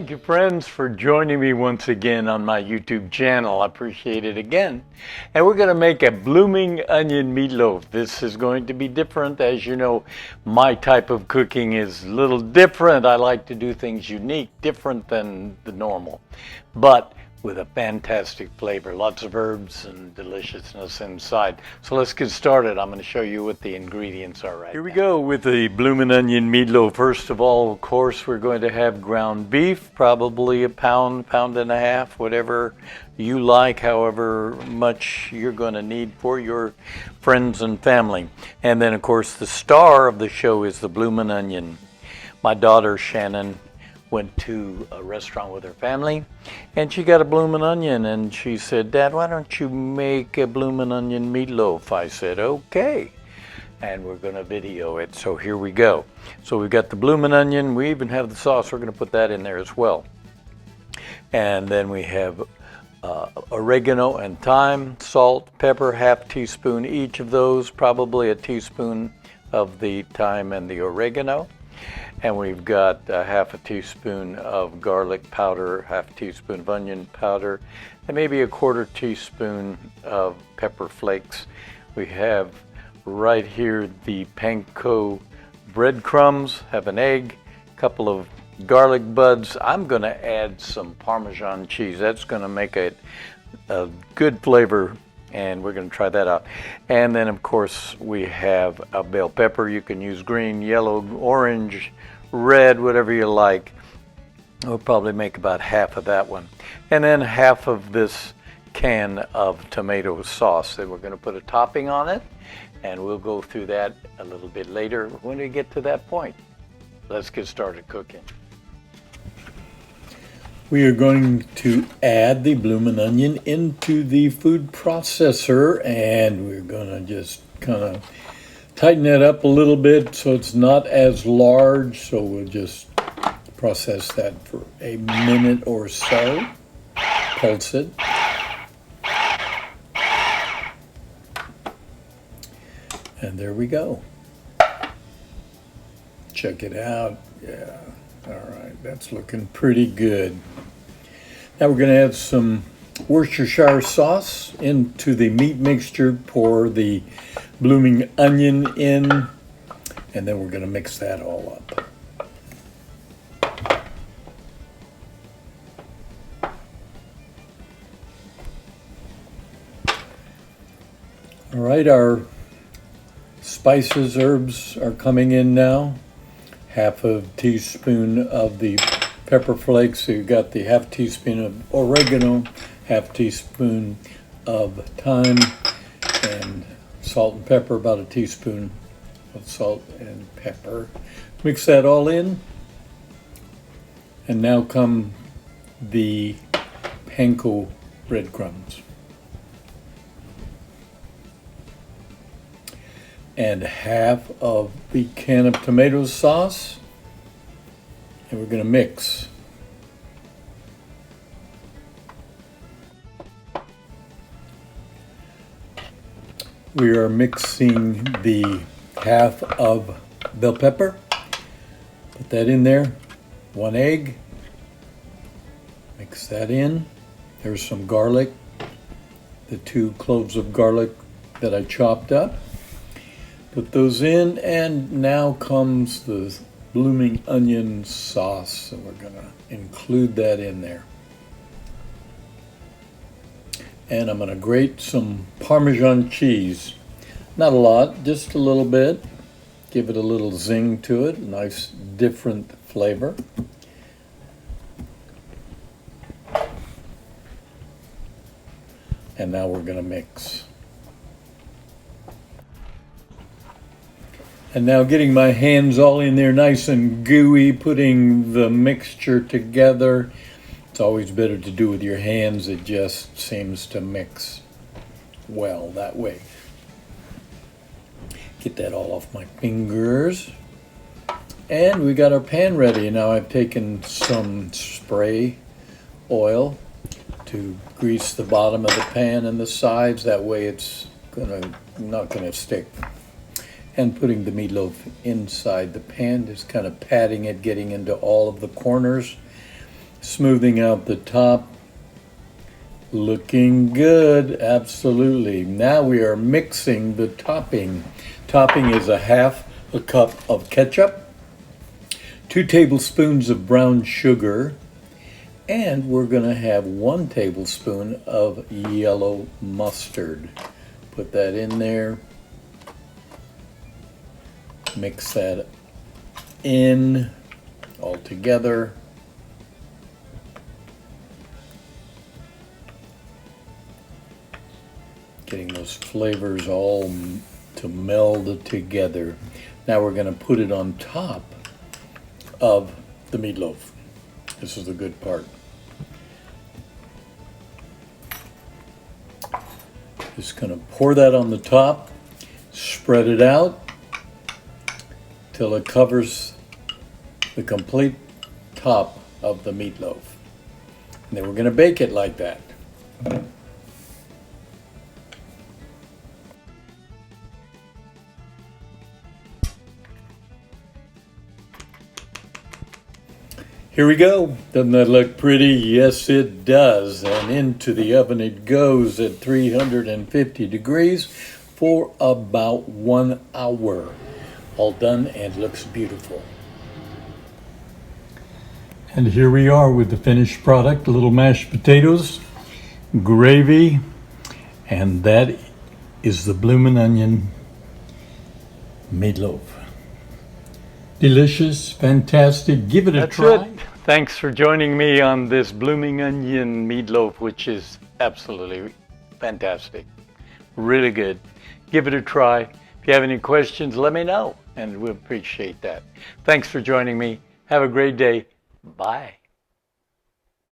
Thank you, friends, for joining me once again on my YouTube channel. I appreciate it again. And we're going to make a blooming onion meatloaf. This is going to be different. As you know, my type of cooking is a little different. I like to do things unique, different than the normal, but with a fantastic flavor. Lots of herbs and deliciousness inside. So let's get started. I'm going to show you what the ingredients are right now. Here we go with the bloomin' onion meatloaf. First of all, of course, we're going to have ground beef, probably a pound, pound and a half, whatever you like, however much you're going to need for your friends and family. And then, of course, the star of the show is the bloomin' onion. My daughter, Shannon, went to a restaurant with her family and she got a bloomin' onion and she said, "Dad, why don't you make a bloomin' onion meatloaf?" I said, "Okay." And we're gonna video it, so here we go. So we've got the bloomin' onion, we even have the sauce, we're gonna put that in there as well. And then we have oregano and thyme, salt, pepper, half teaspoon each of those, probably a teaspoon of the thyme and the oregano. And we've got half a teaspoon of garlic powder, half a teaspoon of onion powder, and maybe a quarter teaspoon of pepper flakes. We have right here the panko breadcrumbs, have an egg, a couple of garlic buds. I'm going to add some Parmesan cheese. That's going to make a good flavor, and we're going to try that out. And then, of course, we have a bell pepper. You can use green, yellow, orange, red, whatever you like. We'll probably make about half of that one. And then half of this can of tomato sauce that we're going to put a topping on it. And we'll go through that a little bit later when we get to that point. Let's get started cooking. We are going to add the bloomin' onion into the food processor, and we're going to just kind of tighten it up a little bit so it's not as large. So we'll just process that for a minute or so. Pulse it. And there we go. Check it out. Yeah. All right, that's looking pretty good. Now we're going to add some Worcestershire sauce into the meat mixture, pour the blooming onion in, and then we're going to mix that all up. All right, our spices, herbs are coming in now. Half a teaspoon of the pepper flakes. So you've got the half teaspoon of oregano, half teaspoon of thyme, and salt and pepper, about a teaspoon of salt and pepper. Mix that all in. And now come the panko breadcrumbs. And half of the can of tomato sauce, and we're going to mix. We are mixing the half of bell pepper. Put that in there. 1 egg. Mix that in. There's some garlic. The 2 cloves of garlic that I chopped up. Put those in, and now comes the blooming onion sauce, and we're going to include that in there. And I'm going to grate some Parmesan cheese. Not a lot, just a little bit. Give it a little zing to it, nice different flavor. And now we're going to mix. And now getting my hands all in there nice and gooey, putting the mixture together. It's always better to do with your hands. It just seems to mix well that way. Get that all off my fingers. And we got our pan ready. Now I've taken some spray oil to grease the bottom of the pan and the sides. That way it's not gonna stick. And putting the meatloaf inside the pan, just kind of patting it, getting into all of the corners. Smoothing out the top. Looking good, absolutely. Now we are mixing the topping. Topping is a half a cup of ketchup, 2 tablespoons of brown sugar, and we're going to have 1 tablespoon of yellow mustard. Put that in there. Mix that in all together. Getting those flavors all to meld together. Now we're going to put it on top of the meatloaf. This is the good part. Just going to pour that on the top, spread it out till it covers the complete top of the meatloaf. And then we're going to bake it like that. Here we go. Doesn't that look pretty? Yes, it does. And into the oven it goes at 350 degrees for about 1 hour. All done and looks beautiful. And here we are with the finished product. Little mashed potatoes, gravy, and that is the bloomin' onion meatloaf. Delicious, fantastic. Give it a try. That's it. Thanks for joining me on this blooming onion meatloaf, which is absolutely fantastic. Really good. Give it a try. If you have any questions, let me know, and we'll appreciate that. Thanks for joining me. Have a great day. Bye.